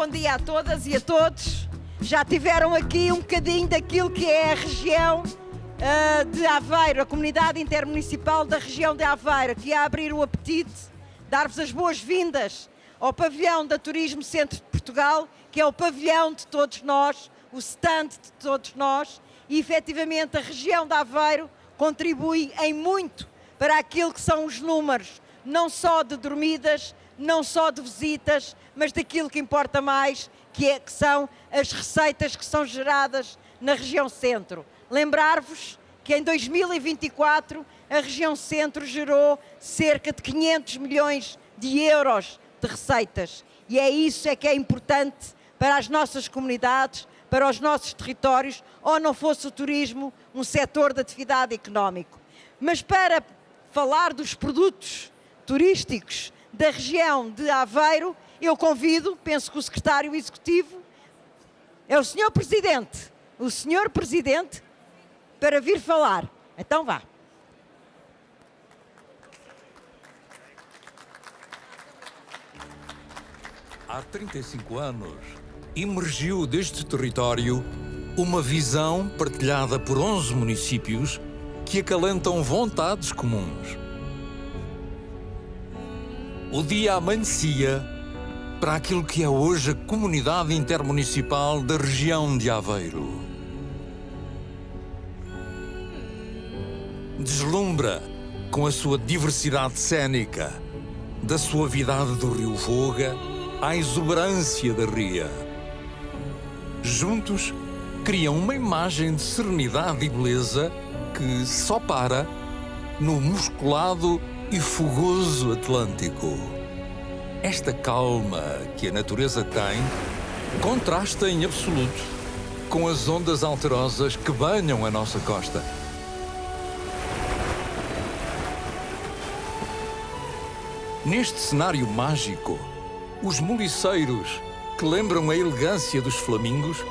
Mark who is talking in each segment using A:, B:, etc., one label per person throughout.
A: bom dia a todas e a todos. Já tiveram aqui um bocadinho daquilo que é a região de Aveiro, a comunidade intermunicipal da região de Aveiro, que ia abrir o apetite, dar-vos as boas-vindas ao pavilhão da Turismo Centro de Portugal, que é o pavilhão de todos nós, o stand de todos nós, e efetivamente a região de Aveiro contribui em muito para aquilo que são os números, não só de dormidas, não só de visitas, mas daquilo que importa mais, que são as receitas que são geradas na região centro. Lembrar-vos que em 2024 a região centro gerou cerca de 500 milhões de euros de receitas. E é isso que é importante para as nossas comunidades, para os nossos territórios, ou não fosse o turismo um setor de atividade económico. Mas para falar dos produtos turísticos da região de Aveiro, eu convido, penso que o secretário executivo é o senhor presidente, para vir falar. Então vá.
B: Há 35 anos, emergiu deste território uma visão partilhada por 11 municípios que acalentam vontades comuns. O dia amanhecia para aquilo que é hoje a Comunidade Intermunicipal da região de Aveiro. Deslumbra com a sua diversidade cênica, da suavidade do rio Voga à exuberância da ria. Juntos, criam uma imagem de serenidade e beleza que só para no musculado e fogoso Atlântico. Esta calma que a natureza tem contrasta em absoluto com as ondas alterosas que banham a nossa costa. Neste cenário mágico, os moliceiros, que lembram a elegância dos flamingos,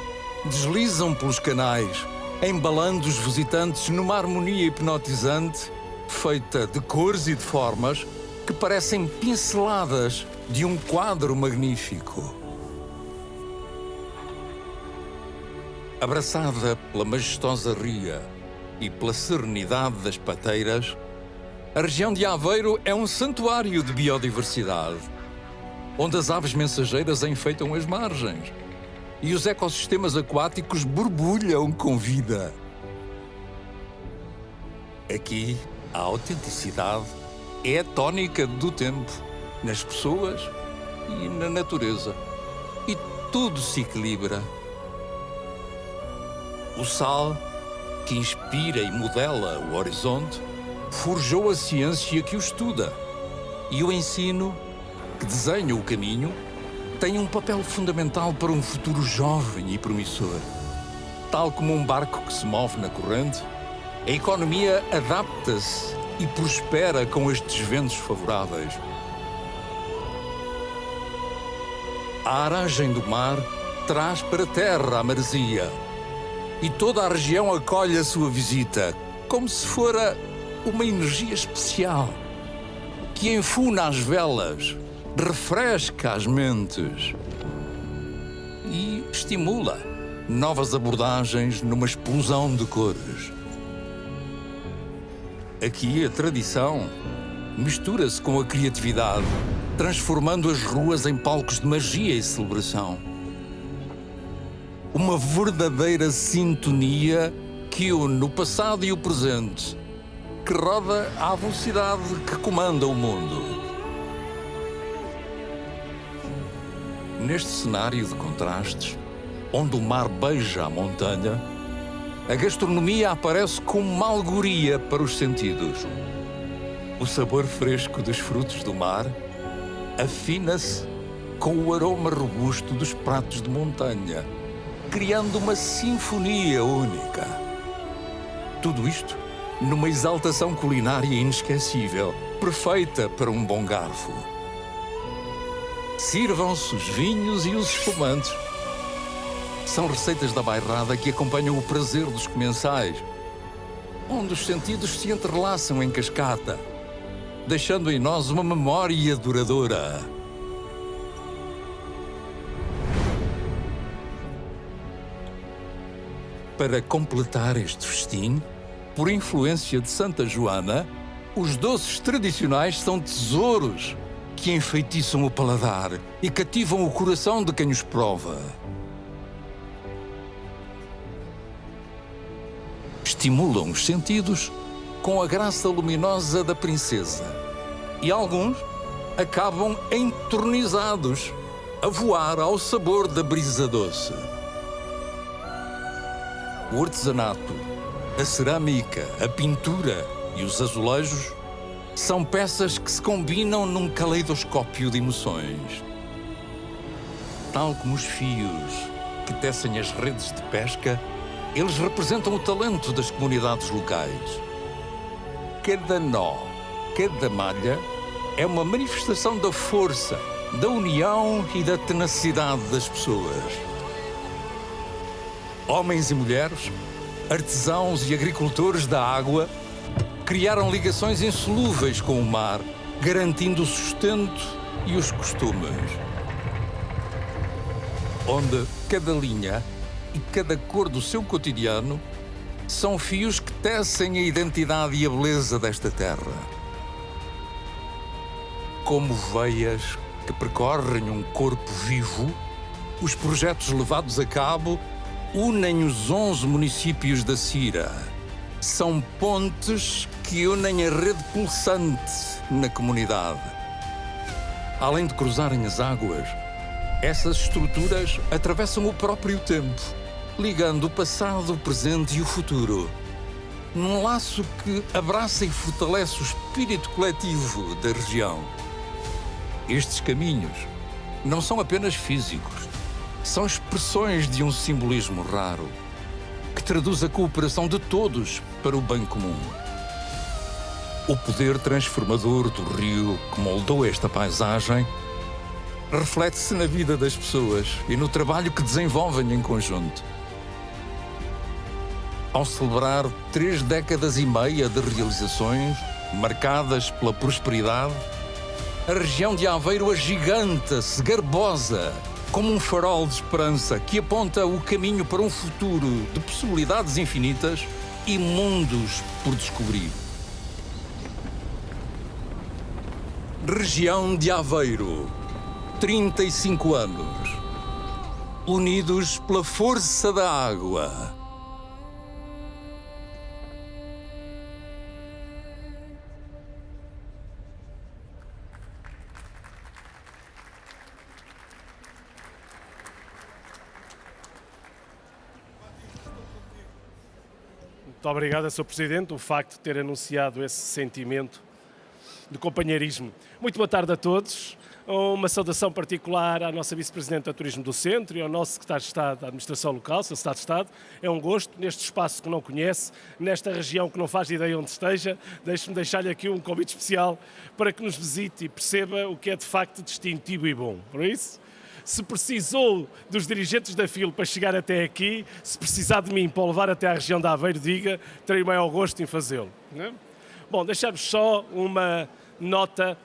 B: deslizam pelos canais, embalando os visitantes numa harmonia hipnotizante, feita de cores e de formas que parecem pinceladas de um quadro magnífico. Abraçada pela majestosa ria e pela serenidade das pateiras, a região de Aveiro é um santuário de biodiversidade, onde as aves mensageiras enfeitam as margens e os ecossistemas aquáticos borbulham com vida. Aqui, a autenticidade é a tónica do tempo, nas pessoas e na natureza. E tudo se equilibra. O sal, que inspira e modela o horizonte, forjou a ciência que o estuda. E o ensino, que desenha o caminho, tem um papel fundamental para um futuro jovem e promissor. Tal como um barco que se move na corrente, a economia adapta-se e prospera com estes ventos favoráveis. A aragem do mar traz para a terra a maresia e toda a região acolhe a sua visita, como se fora uma energia especial que enfuna as velas, refresca as mentes e estimula novas abordagens numa explosão de cores. Aqui a tradição mistura-se com a criatividade, transformando as ruas em palcos de magia e celebração. Uma verdadeira sintonia que une o passado e o presente, que roda à velocidade que comanda o mundo. Neste cenário de contrastes, onde o mar beija a montanha, a gastronomia aparece como uma alegoria para os sentidos. O sabor fresco dos frutos do mar afina-se com o aroma robusto dos pratos de montanha, criando uma sinfonia única. Tudo isto numa exaltação culinária inesquecível, perfeita para um bom garfo. Sirvam-se os vinhos e os espumantes. São receitas da bairrada que acompanham o prazer dos comensais, onde os sentidos se entrelaçam em cascata, deixando em nós uma memória duradoura. Para completar este festim, por influência de Santa Joana, os doces tradicionais são tesouros que enfeitiçam o paladar e cativam o coração de quem os prova. Estimulam os sentidos com a graça luminosa da princesa. E alguns acabam entornizados a voar ao sabor da brisa doce. O artesanato, a cerâmica, a pintura e os azulejos são peças que se combinam num caleidoscópio de emoções. Tal como os fios que tecem as redes de pesca, eles representam o talento das comunidades locais. Cada nó, cada malha é uma manifestação da força, da união e da tenacidade das pessoas. Homens e mulheres, artesãos e agricultores da água, criaram ligações insolúveis com o mar, garantindo o sustento e os costumes. Onde cada linha e cada cor do seu cotidiano são fios que tecem a identidade e a beleza desta terra. Como veias que percorrem um corpo vivo, os projetos levados a cabo unem os 11 municípios da Cira. São pontes que unem a rede pulsante na comunidade. Além de cruzarem as águas, essas estruturas atravessam o próprio tempo, ligando o passado, o presente e o futuro, num laço que abraça e fortalece o espírito coletivo da região. Estes caminhos não são apenas físicos, são expressões de um simbolismo raro, que traduz a cooperação de todos para o bem comum. O poder transformador do rio que moldou esta paisagem reflete-se na vida das pessoas e no trabalho que desenvolvem em conjunto. Ao celebrar 3 décadas e meia de realizações marcadas pela prosperidade, a região de Aveiro agiganta-se, garbosa, como um farol de esperança que aponta o caminho para um futuro de possibilidades infinitas e mundos por descobrir. Região de Aveiro, 35 anos, unidos pela força da água.
C: Muito obrigado, Sr. Presidente, o facto de ter anunciado esse sentimento de companheirismo. Muito boa tarde a todos. Uma saudação particular à nossa Vice-Presidente do Turismo do Centro e ao nosso Secretário de Estado da Administração Local, Sr. Secretário de Estado. É um gosto, neste espaço que não conhece, nesta região que não faz ideia onde esteja, deixe-me deixar-lhe aqui um convite especial para que nos visite e perceba o que é de facto distintivo e bom. Por isso, se precisou dos dirigentes da FIL para chegar até aqui, se precisar de mim para o levar até à região de Aveiro, diga, terei o maior gosto em fazê-lo. Bom, deixamos só uma nota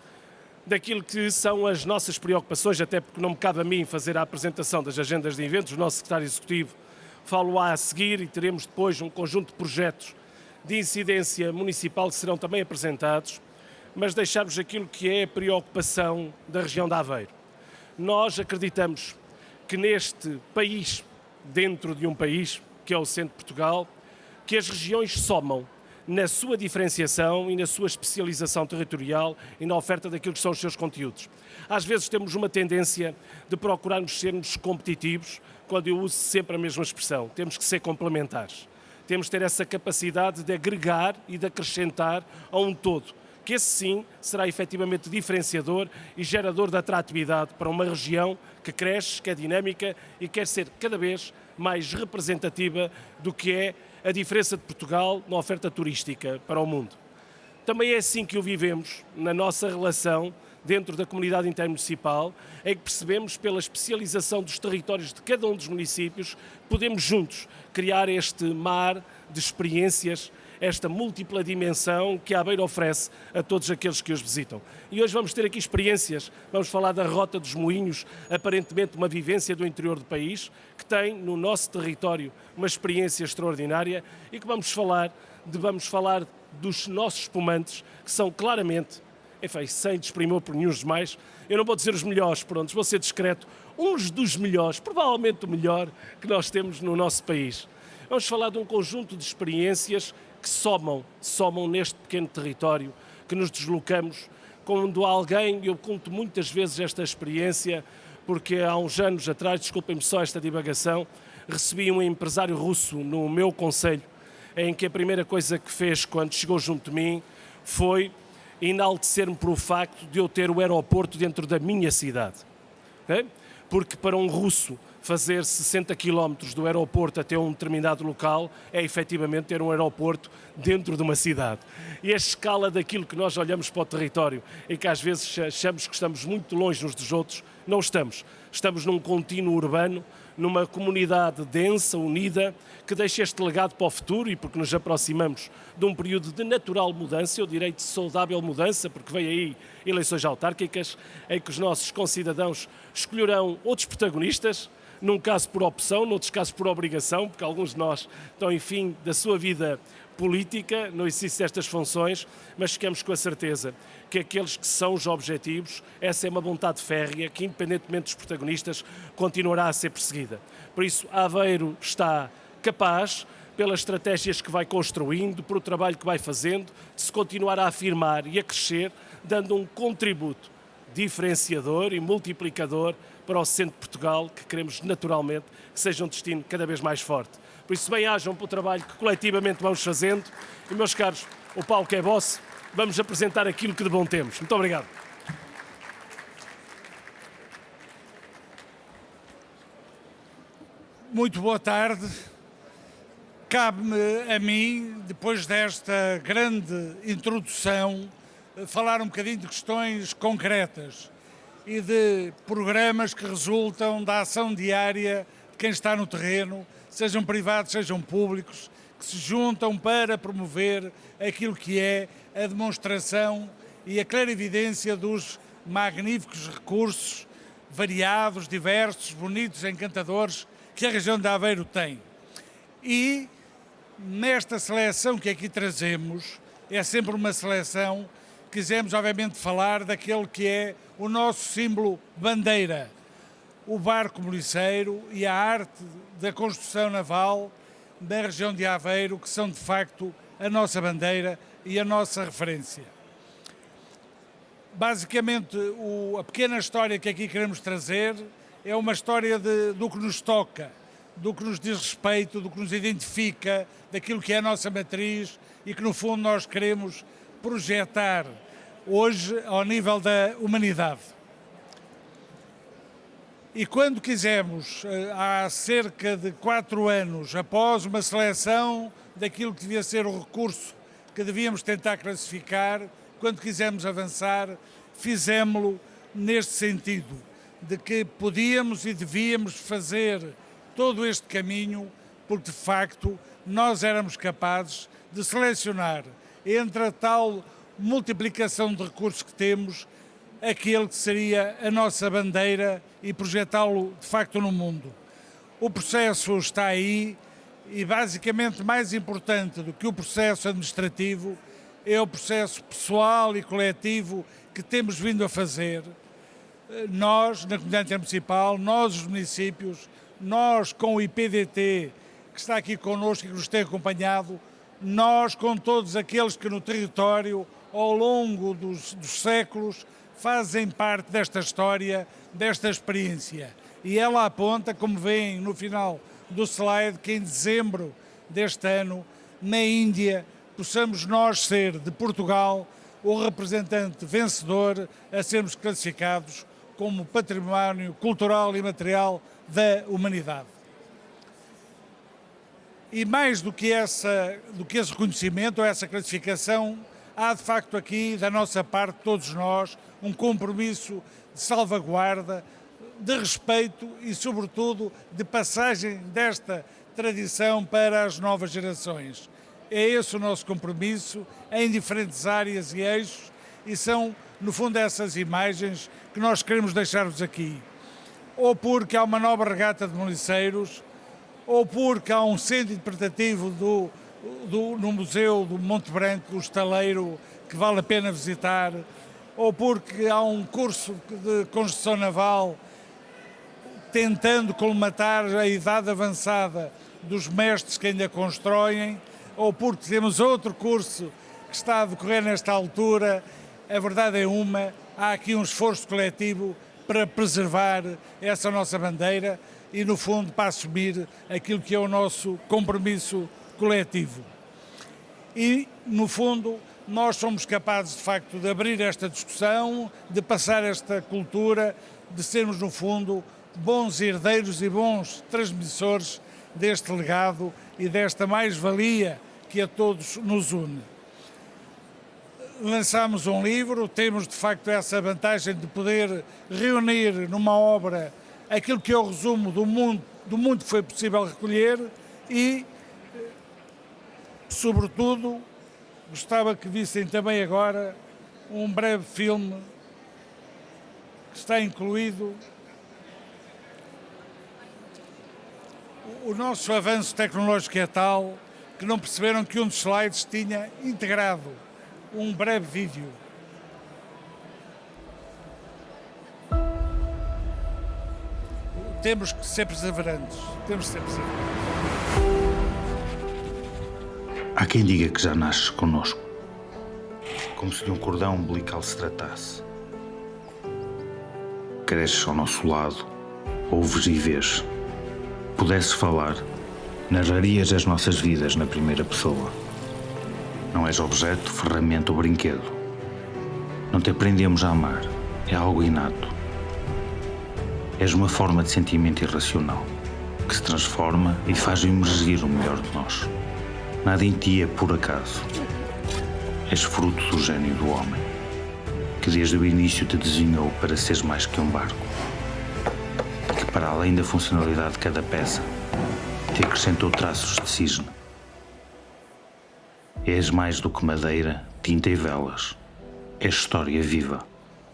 C: daquilo que são as nossas preocupações, até porque não me cabe a mim fazer a apresentação das agendas de eventos, o nosso secretário executivo falo-á a seguir e teremos depois um conjunto de projetos de incidência municipal que serão também apresentados, mas deixamos aquilo que é a preocupação da região de Aveiro. Nós acreditamos que neste país, dentro de um país, que é o centro de Portugal, que as regiões somam na sua diferenciação e na sua especialização territorial e na oferta daquilo que são os seus conteúdos. Às vezes temos uma tendência de procurarmos sermos competitivos, quando eu uso sempre a mesma expressão. Temos que ser complementares. Temos que ter essa capacidade de agregar e de acrescentar a um todo, que esse sim será efetivamente diferenciador e gerador de atratividade para uma região que cresce, que é dinâmica e quer ser cada vez mais representativa do que é a diferença de Portugal na oferta turística para o mundo. Também é assim que o vivemos na nossa relação dentro da comunidade intermunicipal, em que percebemos pela especialização dos territórios de cada um dos municípios, podemos juntos criar este mar de experiências esta múltipla dimensão que a Aveiro oferece a todos aqueles que os visitam. E hoje vamos ter aqui experiências, vamos falar da Rota dos Moinhos, aparentemente uma vivência do interior do país, que tem no nosso território uma experiência extraordinária e que vamos falar dos nossos espumantes, que são claramente, enfim, sem desprimor por nenhum dos mais, eu não vou dizer os melhores, pronto, vou ser discreto, uns dos melhores, provavelmente o melhor que nós temos no nosso país. Vamos falar de um conjunto de experiências que somam neste pequeno território, que nos deslocamos, quando alguém, eu conto muitas vezes esta experiência, porque há uns anos atrás, desculpem-me só esta divagação, recebi um empresário russo no meu concelho, em que a primeira coisa que fez quando chegou junto de mim foi enaltecer-me por o facto de eu ter o aeroporto dentro da minha cidade. Okay? Porque para um russo fazer 60 km do aeroporto até um determinado local é efetivamente ter um aeroporto dentro de uma cidade. E a escala daquilo que nós olhamos para o território, em que às vezes achamos que estamos muito longe uns dos outros, não estamos. Estamos num contínuo urbano, numa comunidade densa, unida, que deixa este legado para o futuro e porque nos aproximamos de um período de natural mudança, eu direi de saudável mudança, porque vem aí eleições autárquicas, em que os nossos concidadãos escolherão outros protagonistas, num caso por opção, noutros casos por obrigação, porque alguns de nós estão em fim da sua vida política, no exercício destas funções, mas ficamos com a certeza que aqueles que são os objetivos, essa é uma vontade férrea que, independentemente dos protagonistas, continuará a ser perseguida. Por isso, Aveiro está capaz, pelas estratégias que vai construindo, por o trabalho que vai fazendo, de se continuar a afirmar e a crescer, dando um contributo diferenciador e multiplicador para o centro de Portugal, que queremos naturalmente que seja um destino cada vez mais forte. Por isso, bem-ajam para o trabalho que coletivamente vamos fazendo. E, meus caros, o palco é vosso, vamos apresentar aquilo que de bom temos. Muito obrigado.
D: Muito boa tarde. Cabe-me a mim, depois desta grande introdução, falar um bocadinho de questões concretas e de programas que resultam da ação diária de quem está no terreno, sejam privados, sejam públicos, que se juntam para promover aquilo que é a demonstração e a clarividência dos magníficos recursos variados, diversos, bonitos, encantadores que a região de Aveiro tem. E nesta seleção que aqui trazemos, é sempre uma seleção, quisemos obviamente falar daquele que é o nosso símbolo bandeira, o barco moliceiro e a arte da construção naval da região de Aveiro, que são de facto a nossa bandeira e a nossa referência. Basicamente, a pequena história que aqui queremos trazer é uma história do que nos toca, do que nos diz respeito, do que nos identifica, daquilo que é a nossa matriz e que no fundo nós queremos projetar hoje ao nível da humanidade. E quando quisemos, há cerca de 4 anos, após uma seleção daquilo que devia ser o recurso que devíamos tentar classificar, quando quisemos avançar, fizemos-lo neste sentido, de que podíamos e devíamos fazer todo este caminho, porque de facto nós éramos capazes de selecionar entre a tal multiplicação de recursos que temos, aquele que seria a nossa bandeira e projetá-lo de facto no mundo. O processo está aí e basicamente mais importante do que o processo administrativo é o processo pessoal e coletivo que temos vindo a fazer. Nós, na Comunidade Intermunicipal, nós os municípios, nós com o IPDT, que está aqui connosco e que nos tem acompanhado, nós com todos aqueles que no território, ao longo dos séculos, fazem parte desta história, desta experiência. E ela aponta, como veem no final do slide, que em dezembro deste ano, na Índia, possamos nós ser, de Portugal, o representante vencedor a sermos classificados como património cultural e material da humanidade. E mais do que esse reconhecimento ou essa classificação, há de facto aqui, da nossa parte, todos nós, um compromisso de salvaguarda, de respeito e, sobretudo, de passagem desta tradição para as novas gerações. É esse o nosso compromisso em diferentes áreas e eixos, e são, no fundo, essas imagens que nós queremos deixar-vos aqui. Ou porque há uma nova regata de moliceiros, ou porque há um centro interpretativo no Museu do Monte Branco, o Estaleiro, que vale a pena visitar, ou porque há um curso de construção naval tentando colmatar a idade avançada dos mestres que ainda constroem, ou porque temos outro curso que está a decorrer nesta altura. A verdade é uma, há aqui um esforço coletivo para preservar essa nossa bandeira e, no fundo, para assumir aquilo que é o nosso compromisso coletivo. E, no fundo, nós somos capazes, de facto, de abrir esta discussão, de passar esta cultura, de sermos, no fundo, bons herdeiros e bons transmissores deste legado e desta mais-valia que a todos nos une. Lançámos um livro, temos de facto essa vantagem de poder reunir numa obra aquilo que é o resumo do mundo que foi possível recolher e, sobretudo, gostava que vissem também agora um breve filme que está incluído. O nosso avanço tecnológico é tal que não perceberam que um dos slides tinha integrado um breve vídeo. Temos que ser perseverantes.
E: Há quem diga que já nasces connosco, como se de um cordão umbilical se tratasse. Cresces ao nosso lado, ouves e vês. Pudesses falar, narrarias as nossas vidas na primeira pessoa. Não és objeto, ferramenta ou brinquedo. Não te aprendemos a amar, é algo inato. És uma forma de sentimento irracional, que se transforma e faz emergir o melhor de nós. Nada em ti é por acaso. És fruto do gênio do homem, que desde o início te desenhou para seres mais que um barco, que para além da funcionalidade de cada peça, te acrescentou traços de cisne. És mais do que madeira, tinta e velas. És história viva.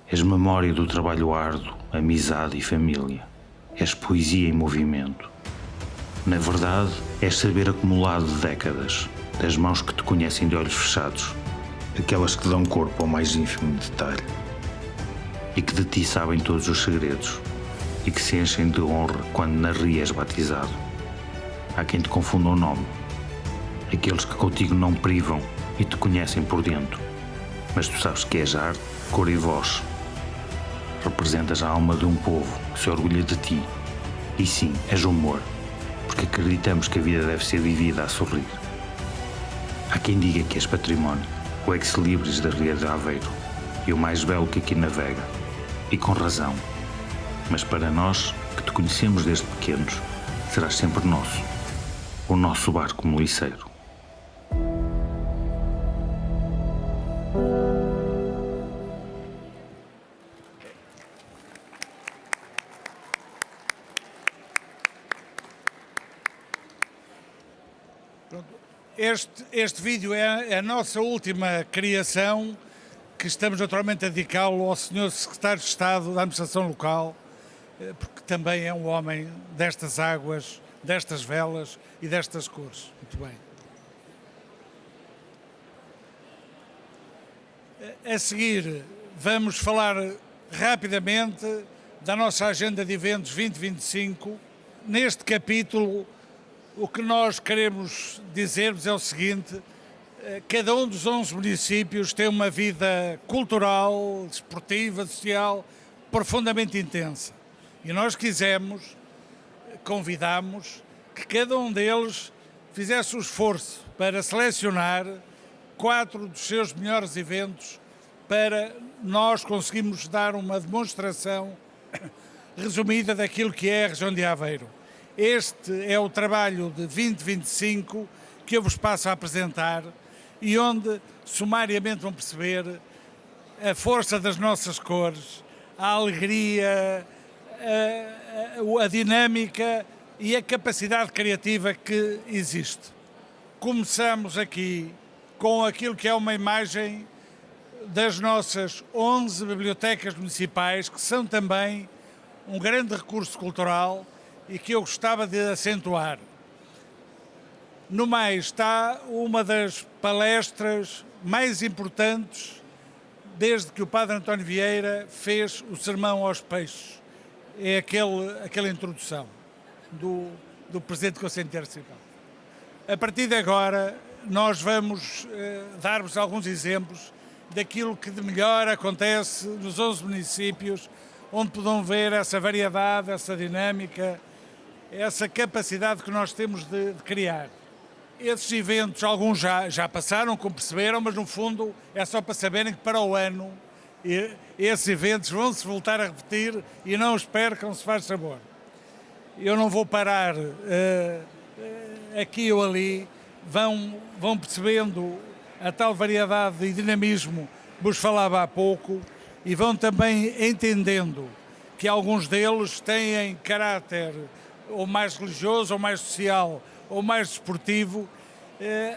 E: És memória do trabalho árduo, amizade e família. És poesia em movimento. Na verdade, és saber acumulado de décadas, das mãos que te conhecem de olhos fechados, aquelas que dão corpo ao mais ínfimo detalhe, e que de ti sabem todos os segredos, e que se enchem de honra quando na ria és batizado. Há quem te confunda o nome, aqueles que contigo não privam e te conhecem por dentro, mas tu sabes que és arte, cor e voz. Representas a alma de um povo que se orgulha de ti. E sim, és humor, porque acreditamos que a vida deve ser vivida a sorrir. Há quem diga que és património, o ex-libris da Ria de Aveiro e o mais belo que aqui navega, e com razão. Mas para nós, que te conhecemos desde pequenos, serás sempre nosso, o nosso barco moliceiro.
D: Este vídeo é a nossa última criação, que estamos naturalmente a dedicá-lo ao Sr. Secretário de Estado da Administração Local, porque também é um homem destas águas, destas velas e destas cores. Muito bem. A seguir, vamos falar rapidamente da nossa agenda de eventos 2025. Neste capítulo, o que nós queremos dizer-vos é o seguinte: cada um dos 11 municípios tem uma vida cultural, desportiva, social, profundamente intensa. E nós convidamos que cada um deles fizesse o esforço para selecionar 4 dos seus melhores eventos para nós conseguirmos dar uma demonstração resumida daquilo que é a região de Aveiro. Este é o trabalho de 2025 que eu vos passo a apresentar e onde sumariamente vão perceber a força das nossas cores, a alegria, a dinâmica e a capacidade criativa que existe. começamos aqui com aquilo que é uma imagem das nossas 11 bibliotecas municipais, que são também um grande recurso cultural e que eu gostava de acentuar. No mais está uma das palestras mais importantes desde que o Padre António Vieira fez o Sermão aos Peixes. É aquela introdução do Presidente do Conselho Intermunicipal. A partir de agora, nós vamos dar-vos alguns exemplos daquilo que de melhor acontece nos 11 municípios, onde poderão ver essa variedade, essa dinâmica, essa capacidade que nós temos de criar. Esses eventos, alguns já passaram, como perceberam, mas no fundo é só para saberem que para o ano esses eventos vão se voltar a repetir e não os percam, se faz sabor. Eu não vou parar aqui ou ali, vão percebendo a tal variedade e dinamismo que vos falava há pouco e vão também entendendo que alguns deles têm caráter ou mais religioso, ou mais social, ou mais desportivo.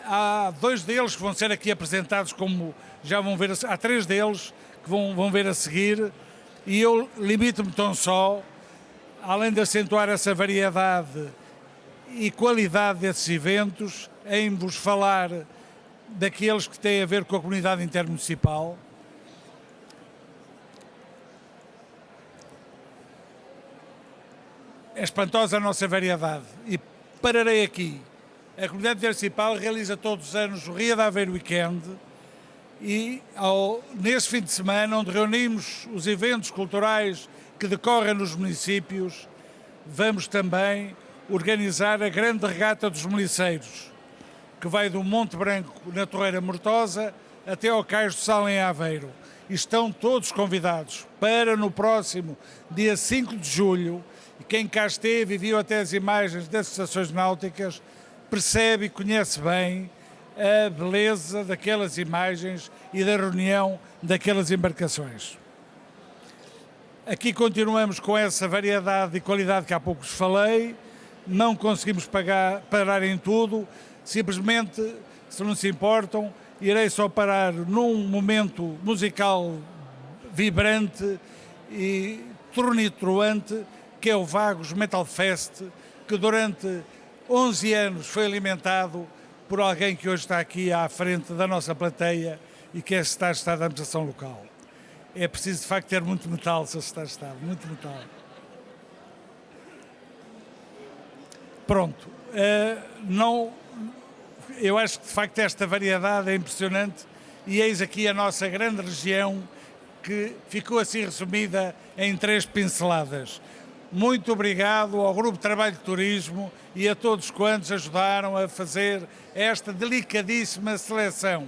D: Há 2 deles que vão ser aqui apresentados, como já vão ver, há 3 deles que vão ver a seguir, e eu limito-me tão só, além de acentuar essa variedade e qualidade desses eventos, em vos falar daqueles que têm a ver com a comunidade intermunicipal. É espantosa a nossa variedade e pararei aqui. A comunidade intermunicipal realiza todos os anos o Ria de Aveiro Weekend e nesse fim de semana, onde reunimos os eventos culturais que decorrem nos municípios, vamos também organizar a grande regata dos Meliceiros, que vai do Monte Branco, na Torreira Mortosa, até ao Cais do Sal, em Aveiro. E estão todos convidados para no próximo dia 5 de julho, e quem cá esteve e viu até as imagens das estações náuticas, percebe e conhece bem a beleza daquelas imagens e da reunião daquelas embarcações. Aqui continuamos com essa variedade e qualidade que há pouco vos falei, não conseguimos parar em tudo, simplesmente, se não se importam, irei só parar num momento musical vibrante e tornitroante, que é o Vagos Metal Fest, que durante 11 anos foi alimentado por alguém que hoje está aqui à frente da nossa plateia e que é o Secretário de Estado da Administração Local. É preciso, de facto, ter muito metal, Sr. Secretário de Estado, muito metal. Pronto. Eu acho que, de facto, esta variedade é impressionante e eis aqui a nossa grande região que ficou assim resumida em 3 pinceladas. Muito obrigado ao Grupo de Trabalho de Turismo e a todos quantos ajudaram a fazer esta delicadíssima seleção.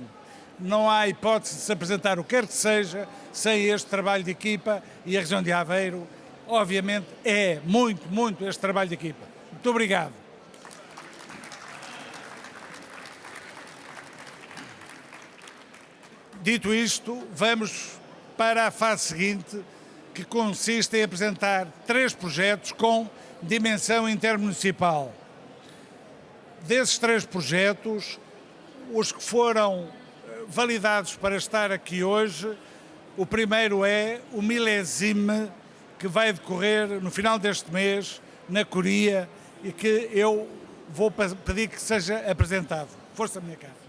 D: Não há hipótese de se apresentar o que quer que seja sem este trabalho de equipa e a região de Aveiro, obviamente, é muito este trabalho de equipa. Muito obrigado. Dito isto, vamos para a fase seguinte, que consiste em apresentar 3 projetos com dimensão intermunicipal. Desses 3 projetos, os que foram validados para estar aqui hoje, o primeiro é o Milésime, que vai decorrer no final deste mês, na Coria, e que eu vou pedir que seja apresentado. Força, minha cara.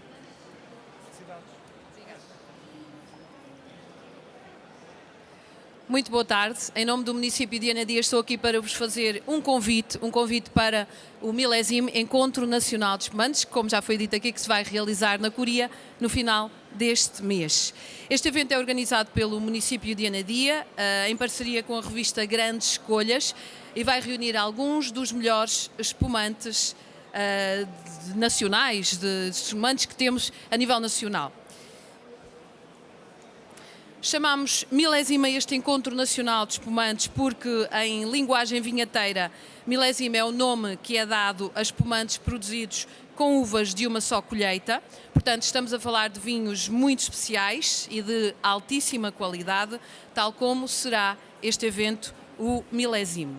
F: Muito boa tarde. Em nome do município de Anadia estou aqui para vos fazer um convite para o Milésime Encontro Nacional de Espumantes, que, como já foi dito aqui, que se vai realizar na Coria no final deste mês. Este evento é organizado pelo município de Anadia, em parceria com a revista Grandes Escolhas, e vai reunir alguns dos melhores espumantes nacionais, de espumantes que temos a nível nacional. Chamamos Milésime este Encontro Nacional de Espumantes porque, em linguagem vinheteira, milésime é o nome que é dado a espumantes produzidos com uvas de uma só colheita. Portanto, estamos a falar de vinhos muito especiais e de altíssima qualidade, tal como será este evento, o Milésime.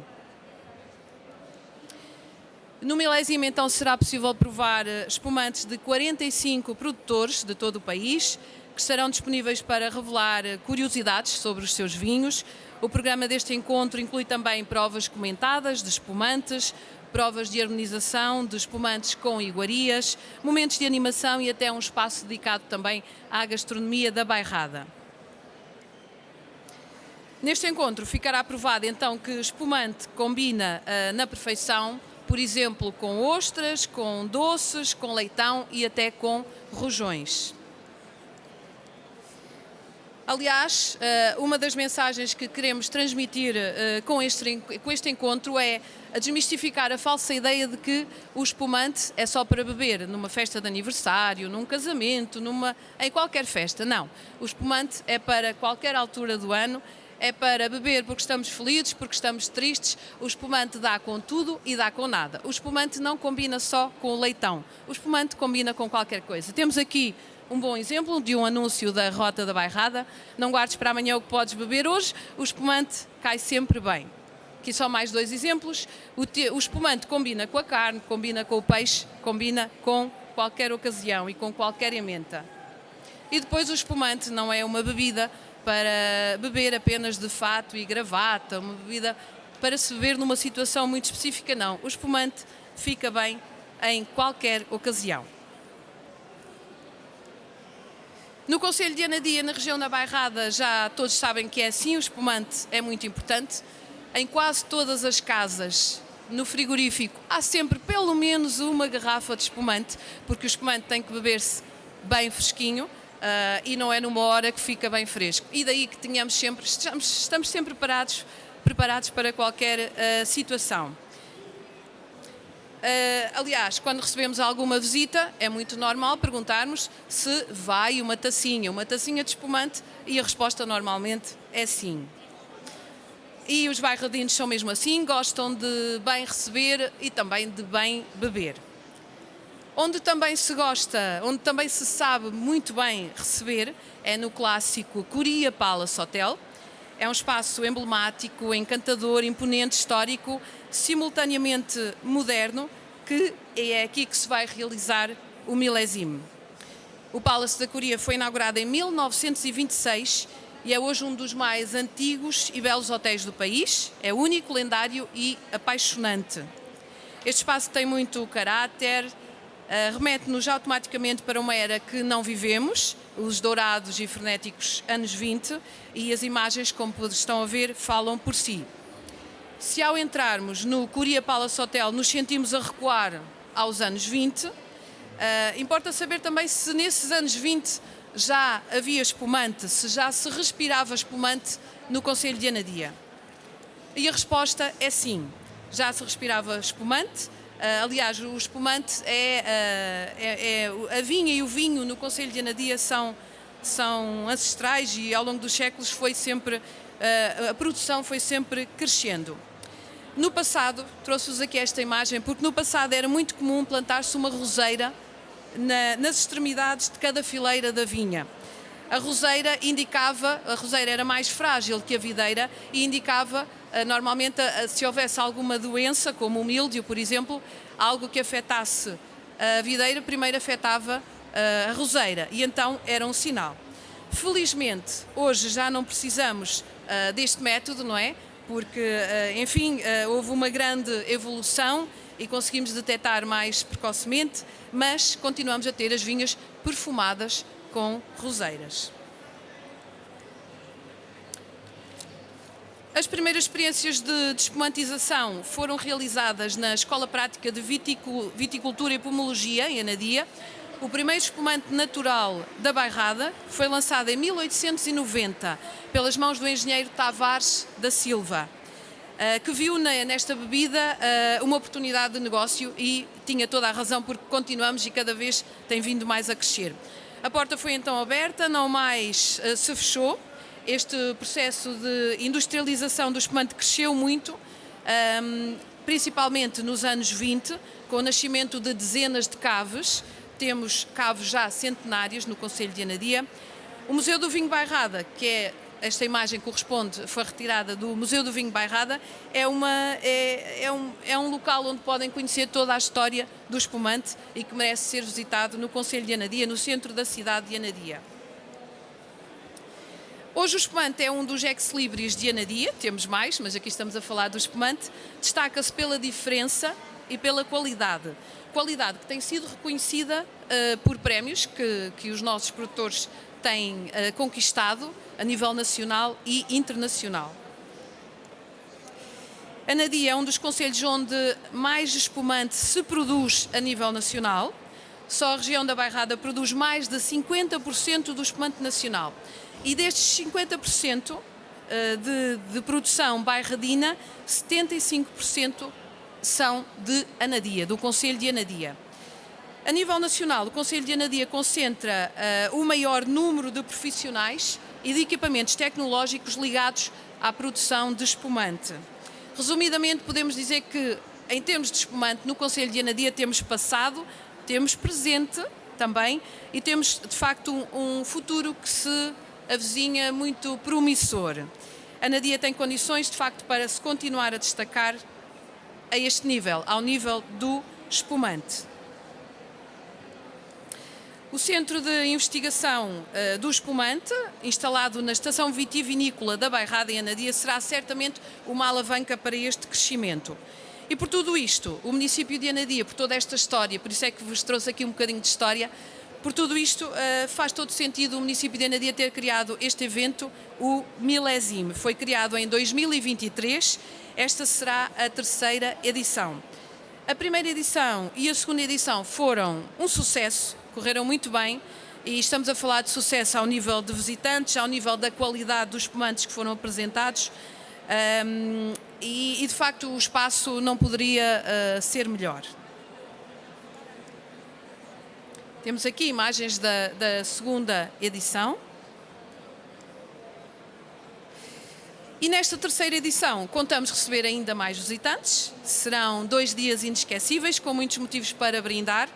F: No milésimo, então, será possível provar espumantes de 45 produtores de todo o país, que estarão disponíveis para revelar curiosidades sobre os seus vinhos. O programa deste encontro inclui também provas comentadas de espumantes, provas de harmonização de espumantes com iguarias, momentos de animação e até um espaço dedicado também à gastronomia da Bairrada. Neste encontro ficará provado então que espumante combina na perfeição, por exemplo, com ostras, com doces, com leitão e até com rojões. Aliás, uma das mensagens que queremos transmitir com este encontro é a desmistificar a falsa ideia de que o espumante é só para beber numa festa de aniversário, num casamento, em qualquer festa. Não, o espumante é para qualquer altura do ano, é para beber porque estamos felizes, porque estamos tristes. O espumante dá com tudo e dá com nada. O espumante não combina só com o leitão, o espumante combina com qualquer coisa. Temos aqui um bom exemplo de um anúncio da Rota da Bairrada. Não guardes para amanhã o que podes beber hoje, o espumante cai sempre bem. Aqui só mais 2 exemplos. O espumante combina com a carne, combina com o peixe, combina com qualquer ocasião e com qualquer ementa. E depois o espumante não é uma bebida para beber apenas de fato e gravata, uma bebida para se beber numa situação muito específica, não. O espumante fica bem em qualquer ocasião. No Concelho de Anadia, na região da Bairrada, já todos sabem que é assim, o espumante é muito importante. Em quase todas as casas, no frigorífico, há sempre pelo menos uma garrafa de espumante, porque o espumante tem que beber-se bem fresquinho e não é numa hora que fica bem fresco. E daí que estamos sempre preparados para qualquer situação. Aliás, quando recebemos alguma visita, é muito normal perguntarmos se vai uma tacinha de espumante, e a resposta normalmente é sim. E os bairradinos são mesmo assim, gostam de bem receber e também de bem beber. Onde também se gosta, onde também se sabe muito bem receber, é no clássico Coria Palace Hotel. É um espaço emblemático, encantador, imponente, histórico, simultaneamente moderno, que é aqui que se vai realizar o milésimo. O Palace da Coria foi inaugurado em 1926 e é hoje um dos mais antigos e belos hotéis do país. É único, lendário e apaixonante. Este espaço tem muito caráter, remete-nos automaticamente para uma era que não vivemos, os dourados e frenéticos anos 20, e as imagens, como estão a ver, falam por si. Se ao entrarmos no Coria Palace Hotel nos sentimos a recuar aos anos 20, importa saber também se nesses anos 20 já havia espumante, se já se respirava espumante no Concelho de Anadia. E a resposta é sim, já se respirava espumante. Aliás, o espumante a vinha e o vinho no Concelho de Anadia são ancestrais e ao longo dos séculos a produção foi sempre crescendo. No passado, trouxe-vos aqui esta imagem, porque no passado era muito comum plantar-se uma roseira nas extremidades de cada fileira da vinha. A roseira era mais frágil que a videira e indicava, normalmente, se houvesse alguma doença, como o míldio, por exemplo, algo que afetasse a videira, primeiro afetava a roseira e então era um sinal. Felizmente, hoje já não precisamos deste método, não é? Porque, enfim, houve uma grande evolução e conseguimos detectar mais precocemente, mas continuamos a ter as vinhas perfumadas com roseiras. As primeiras experiências de espumantização foram realizadas na Escola Prática de Viticultura e Pomologia, em Anadia. O primeiro espumante natural da Bairrada foi lançado em 1890 pelas mãos do engenheiro Tavares da Silva, que viu nesta bebida uma oportunidade de negócio e tinha toda a razão, porque continuamos e cada vez tem vindo mais a crescer. A porta foi então aberta, não mais se fechou. Este processo de industrialização do espumante cresceu muito, principalmente nos anos 20, com o nascimento de dezenas de caves. Temos caves já centenárias no Concelho de Anadia. O Museu do Vinho Bairrada, que é esta imagem foi retirada do Museu do Vinho Bairrada, é um local onde podem conhecer toda a história do espumante e que merece ser visitado no concelho de Anadia, no centro da cidade de Anadia. Hoje o espumante é um dos ex-libris de Anadia, temos mais, mas aqui estamos a falar do espumante. Destaca-se pela diferença e pela qualidade. Qualidade que tem sido reconhecida por prémios que os nossos produtores têm conquistado a nível nacional e internacional. Anadia é um dos concelhos onde mais espumante se produz a nível nacional. Só a região da Bairrada produz mais de 50% do espumante nacional. E destes 50% de produção bairradina, 75% são de Anadia, do concelho de Anadia. A nível nacional, o concelho de Anadia concentra o maior número de profissionais e de equipamentos tecnológicos ligados à produção de espumante. Resumidamente, podemos dizer que, em termos de espumante, no concelho de Anadia temos passado, temos presente também e temos, de facto, um futuro que se avizinha muito promissor. Anadia tem condições, de facto, para se continuar a destacar a este nível, ao nível do espumante. O Centro de Investigação do Espumante, instalado na Estação Vitivinícola da Bairrada em Anadia, será certamente uma alavanca para este crescimento. E por tudo isto, o município de Anadia, por toda esta história, por isso é que vos trouxe aqui um bocadinho de história, por tudo isto, faz todo sentido o município de Anadia ter criado este evento, o Milésime. Foi criado em 2023, esta será a terceira edição. A primeira edição e a segunda edição foram um sucesso, correram muito bem e estamos a falar de sucesso ao nível de visitantes, ao nível da qualidade dos espumantes que foram apresentados e de facto o espaço não poderia ser melhor. Temos aqui imagens da segunda edição. E nesta terceira edição contamos receber ainda mais visitantes. Serão 2 dias inesquecíveis, com muitos motivos para brindar.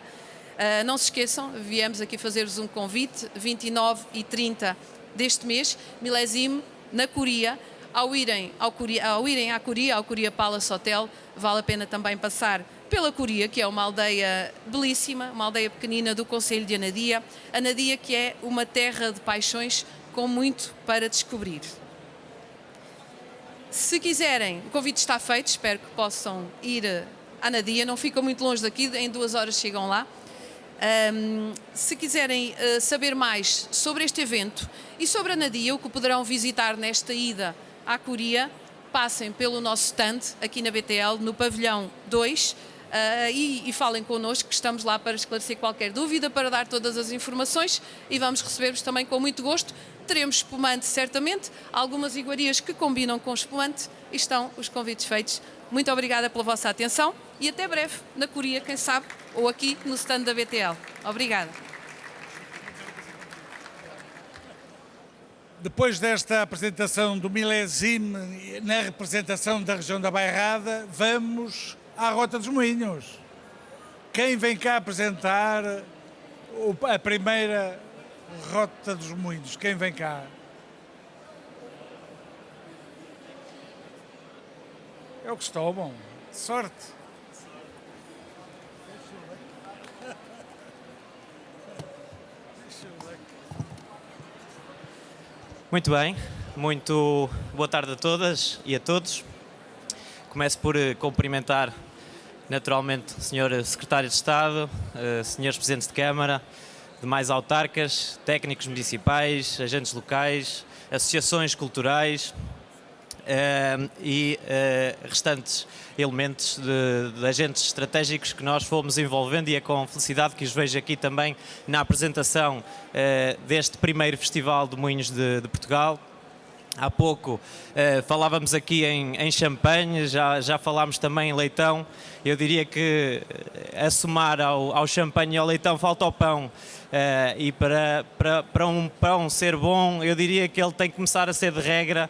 F: Não se esqueçam, viemos aqui fazer-vos um convite, 29 e 30 deste mês, Milésime, na Coria. Ao irem à Coria, ao Coria Palace Hotel, vale a pena também passar pela Coria, que é uma aldeia belíssima, uma aldeia pequenina do concelho de Anadia. Anadia, que é uma terra de paixões com muito para descobrir. Se quiserem, o convite está feito, espero que possam ir a Anadia, não ficam muito longe daqui, em 2 horas chegam lá. Se quiserem saber mais sobre este evento e sobre Anadia, o que poderão visitar nesta ida à Coria, passem pelo nosso stand aqui na BTL, no pavilhão 2, e falem connosco, que estamos lá para esclarecer qualquer dúvida, para dar todas as informações e vamos receber-vos também com muito gosto. Teremos espumante, certamente, algumas iguarias que combinam com espumante e estão os convites feitos. Muito obrigada pela vossa atenção e até breve na Coria, quem sabe, ou aqui no stand da BTL. Obrigada.
D: Depois desta apresentação do Milésime na representação da região da Bairrada, vamos à Rota dos Moinhos. Quem vem cá apresentar a primeira Rota dos Moinhos? Quem vem cá? É o que tomam. Sorte.
G: Muito bem, muito boa tarde a todas e a todos. Começo por cumprimentar naturalmente o Sr. Secretário de Estado, Srs. Presidentes de Câmara, demais autarcas, técnicos municipais, agentes locais, associações culturais e restantes elementos de agentes estratégicos que nós fomos envolvendo, e é com felicidade que os vejo aqui também na apresentação deste primeiro Festival de Moinhos de Portugal. Há pouco falávamos aqui em champanhe, já falámos também em leitão. Eu diria que a somar ao champanhe e ao leitão falta o pão. E para um pão ser bom, eu diria que ele tem que começar a ser de regra,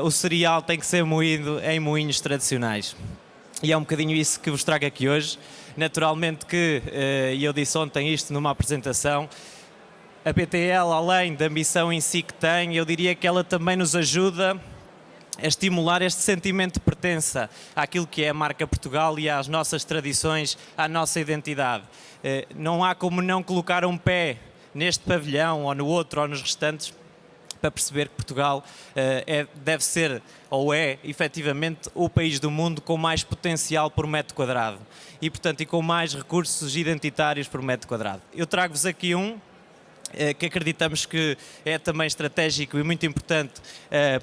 G: o cereal tem que ser moído em moinhos tradicionais. E é um bocadinho isso que vos trago aqui hoje. Naturalmente que, e eu disse ontem isto numa apresentação, a BTL, além da missão em si que tem, eu diria que ela também nos ajuda a estimular este sentimento de pertença àquilo que é a marca Portugal e às nossas tradições, à nossa identidade. Não há como não colocar um pé neste pavilhão ou no outro ou nos restantes para perceber que Portugal deve ser ou é efetivamente o país do mundo com mais potencial por metro quadrado e, portanto, com mais recursos identitários por metro quadrado. Eu trago-vos aqui que acreditamos que é também estratégico e muito importante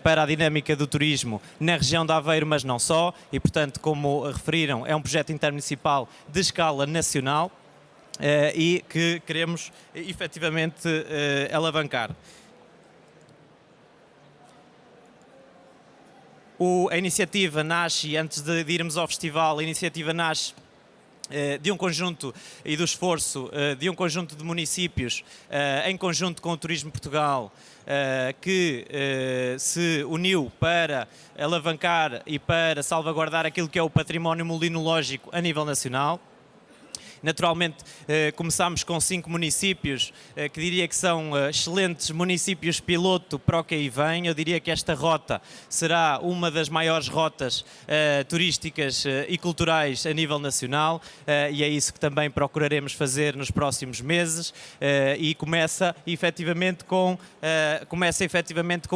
G: para a dinâmica do turismo na região de Aveiro, mas não só, e portanto, como referiram, é um projeto intermunicipal de escala nacional e que queremos efetivamente alavancar. A iniciativa nasce, antes de irmos ao festival, a iniciativa nasce de um conjunto e do esforço de um conjunto de municípios em conjunto com o Turismo Portugal que se uniu para alavancar e para salvaguardar aquilo que é o património molinológico a nível nacional. Naturalmente, começámos com 5 municípios, que diria que são excelentes municípios piloto para o que aí vem. Eu diria que esta rota será uma das maiores rotas turísticas e culturais a nível nacional e é isso que também procuraremos fazer nos próximos meses e começa efetivamente com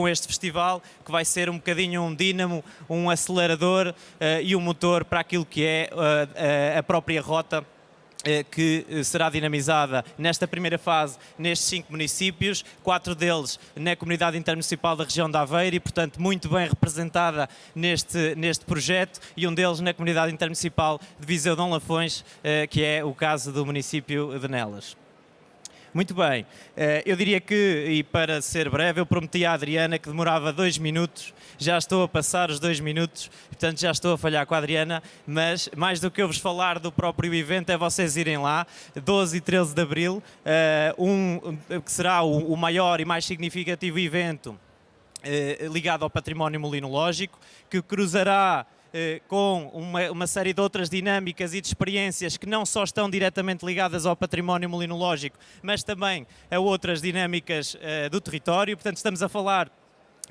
G: este festival, que vai ser um bocadinho um dínamo, um acelerador e um motor para aquilo que é a própria rota, que será dinamizada nesta primeira fase nestes 5 municípios, 4 deles na Comunidade Intermunicipal da região de Aveiro e, portanto, muito bem representada neste projeto, e um deles na Comunidade Intermunicipal de Viseu Dom Lafões, que é o caso do município de Nelas. Muito bem, eu diria que, e para ser breve, eu prometi à Adriana que demorava 2 minutos, já estou a passar os 2 minutos, portanto já estou a falhar com a Adriana, mas mais do que eu vos falar do próprio evento é vocês irem lá, 12 e 13 de Abril, que será o maior e mais significativo evento ligado ao património molinológico, que cruzará com uma série de outras dinâmicas e de experiências que não só estão diretamente ligadas ao património molinológico, mas também a outras dinâmicas do território. Portanto, estamos a falar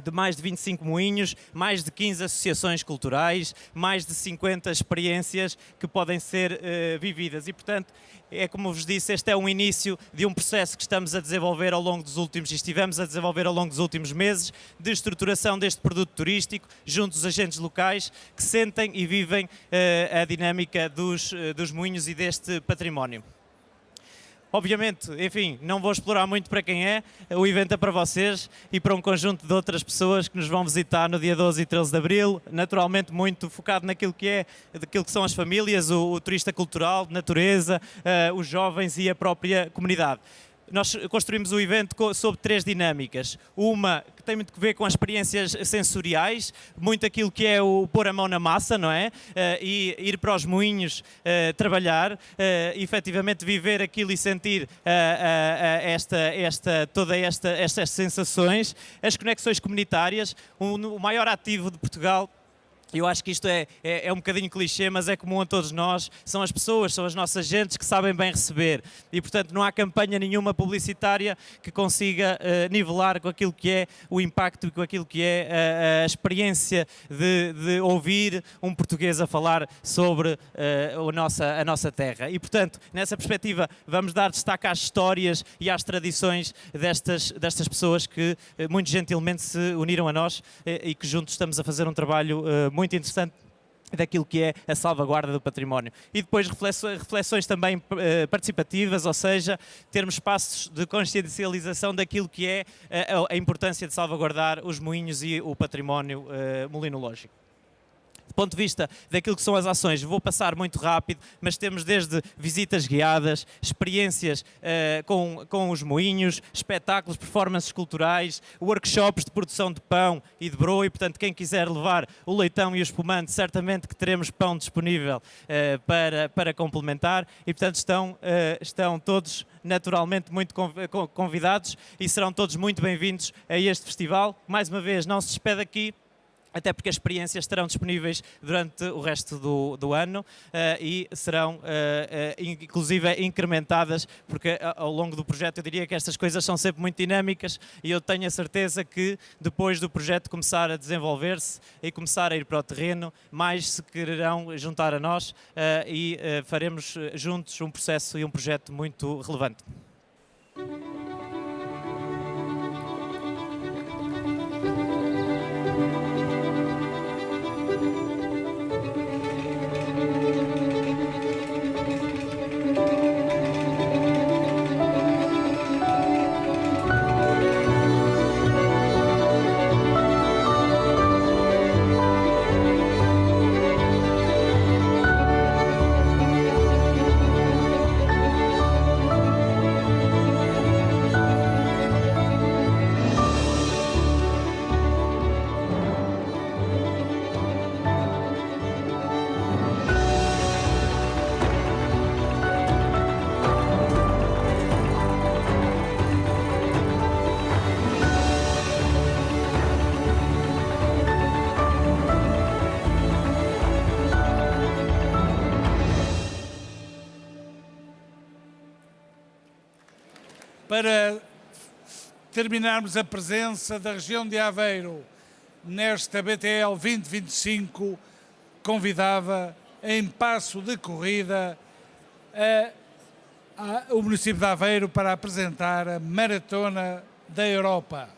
G: de mais de 25 moinhos, mais de 15 associações culturais, mais de 50 experiências que podem ser vividas e, portanto, é como vos disse, este é um início de um processo que estamos a desenvolver ao longo dos últimos, e estivemos a desenvolver ao longo dos últimos meses, de estruturação deste produto turístico junto dos agentes locais que sentem e vivem a dinâmica dos moinhos e deste património. Obviamente, enfim, não vou explorar muito para quem é, o evento é para vocês e para um conjunto de outras pessoas que nos vão visitar no dia 12 e 13 de Abril, naturalmente muito focado naquilo que são as famílias, o turista cultural, natureza, os jovens e a própria comunidade. Nós construímos o evento sob 3 dinâmicas. Uma que tem muito a ver com as experiências sensoriais, muito aquilo que é o pôr a mão na massa, não é? E ir para os moinhos trabalhar, efetivamente viver aquilo e sentir todas estas sensações, as conexões comunitárias, o maior ativo de Portugal. Eu acho que isto é um bocadinho clichê, mas é comum a todos nós. São as pessoas, são as nossas gentes que sabem bem receber. E, portanto, não há campanha nenhuma publicitária que consiga nivelar com aquilo que é o impacto e com aquilo que é a experiência de ouvir um português a falar sobre a nossa terra. E, portanto, nessa perspectiva, vamos dar destaque às histórias e às tradições destas pessoas que muito gentilmente se uniram a nós e que juntos estamos a fazer um trabalho muito interessante daquilo que é a salvaguarda do património. E depois reflexões também participativas, ou seja, termos espaços de consciencialização daquilo que é a importância de salvaguardar os moinhos e o património molinológico. Do ponto de vista daquilo que são as ações, vou passar muito rápido, mas temos desde visitas guiadas, experiências com os moinhos, espetáculos, performances culturais, workshops de produção de pão e de broa, e portanto quem quiser levar o leitão e o espumante, certamente que teremos pão disponível para complementar, e portanto estão todos naturalmente muito convidados e serão todos muito bem-vindos a este festival. Mais uma vez, não se despede aqui até porque as experiências estarão disponíveis durante o resto do ano e serão inclusive incrementadas, porque ao longo do projeto eu diria que estas coisas são sempre muito dinâmicas e eu tenho a certeza que depois do projeto começar a desenvolver-se e começar a ir para o terreno, mais se quererão juntar a nós e faremos juntos um processo e um projeto muito relevante.
D: Para terminarmos a presença da região de Aveiro nesta BTL 2025, convidava em passo de corrida o município de Aveiro para apresentar a Maratona da Europa.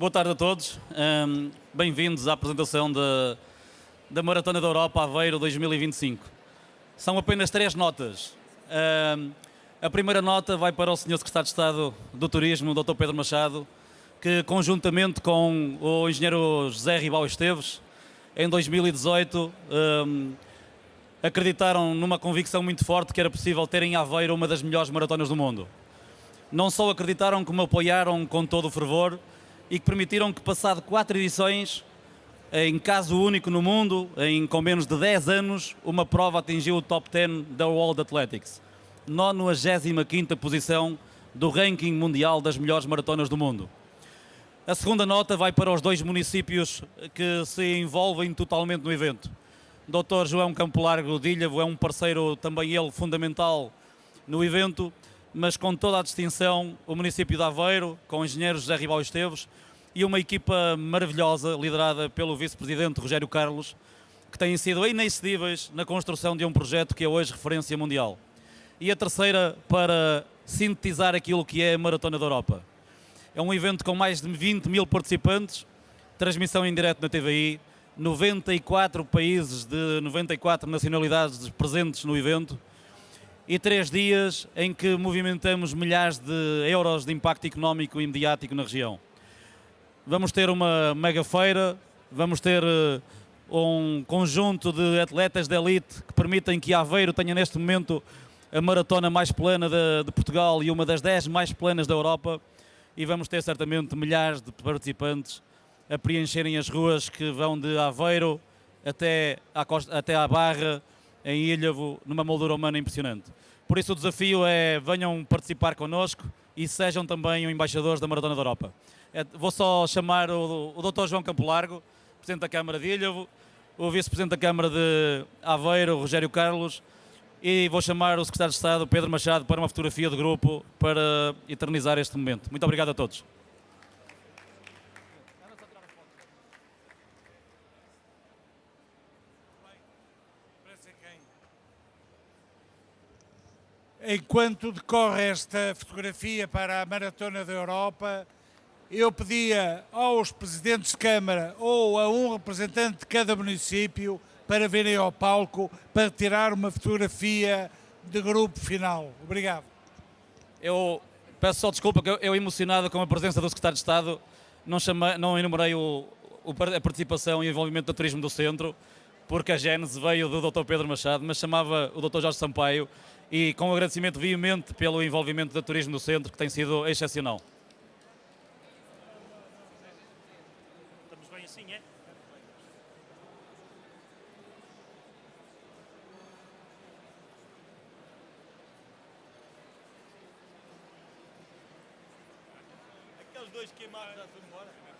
H: Boa tarde a todos. Bem-vindos à apresentação da Maratona da Europa Aveiro 2025. São apenas 3 notas. A primeira nota vai para o Sr. Secretário de Estado do Turismo, Dr. Pedro Machado, que conjuntamente com o Engenheiro José Ribal Esteves, em 2018, acreditaram numa convicção muito forte que era possível ter em Aveiro uma das melhores maratonas do mundo. Não só acreditaram, como apoiaram com todo o fervor e que permitiram que, passado 4 edições, em caso único no mundo, com menos de 10 anos, uma prova atingiu o top 10 da World Athletics. 95ª posição do ranking mundial das melhores maratonas do mundo. A segunda nota vai para os 2 municípios que se envolvem totalmente no evento. Dr. João Campo Largo de Ilhavo é um parceiro, também ele, fundamental no evento, mas com toda a distinção, o município de Aveiro, com o engenheiro José Ribal Esteves e uma equipa maravilhosa, liderada pelo vice-presidente Rogério Carlos, que têm sido inexcedíveis na construção de um projeto que é hoje referência mundial. E a terceira, para sintetizar aquilo que é a Maratona da Europa. É um evento com mais de 20 mil participantes, transmissão em direto na TVI, 94 países de 94 nacionalidades presentes no evento e 3 dias em que movimentamos milhares de euros de impacto económico e mediático na região. Vamos ter uma mega feira, vamos ter um conjunto de atletas de elite que permitem que Aveiro tenha neste momento a maratona mais plana de Portugal e uma das 10 mais planas da Europa, e vamos ter certamente milhares de participantes a preencherem as ruas que vão de Aveiro até à Barra, em Ilhavo, numa moldura humana impressionante. Por isso o desafio é: venham participar connosco e sejam também embaixadores da Maratona da Europa. Vou só chamar o Dr. João Campo Largo, Presidente da Câmara de Ilhavo, o Vice-Presidente da Câmara de Aveiro, Rogério Carlos, e vou chamar o Secretário de Estado, Pedro Machado, para uma fotografia de grupo para eternizar este momento. Muito obrigado a todos.
D: Enquanto decorre esta fotografia para a Maratona da Europa, eu pedia aos presidentes de Câmara ou a um representante de cada município para virem ao palco para tirar uma fotografia de grupo final. Obrigado.
H: Eu peço só desculpa, que eu emocionado com a presença do Secretário de Estado, não enumerei a participação e o envolvimento do turismo do centro, porque a gênese veio do Dr. Pedro Machado, mas chamava o Dr. Jorge Sampaio, e com um agradecimento veemente pelo envolvimento do turismo do centro, que tem sido excepcional.
I: Estamos bem assim, é? Aqueles 2 queimados já foram embora.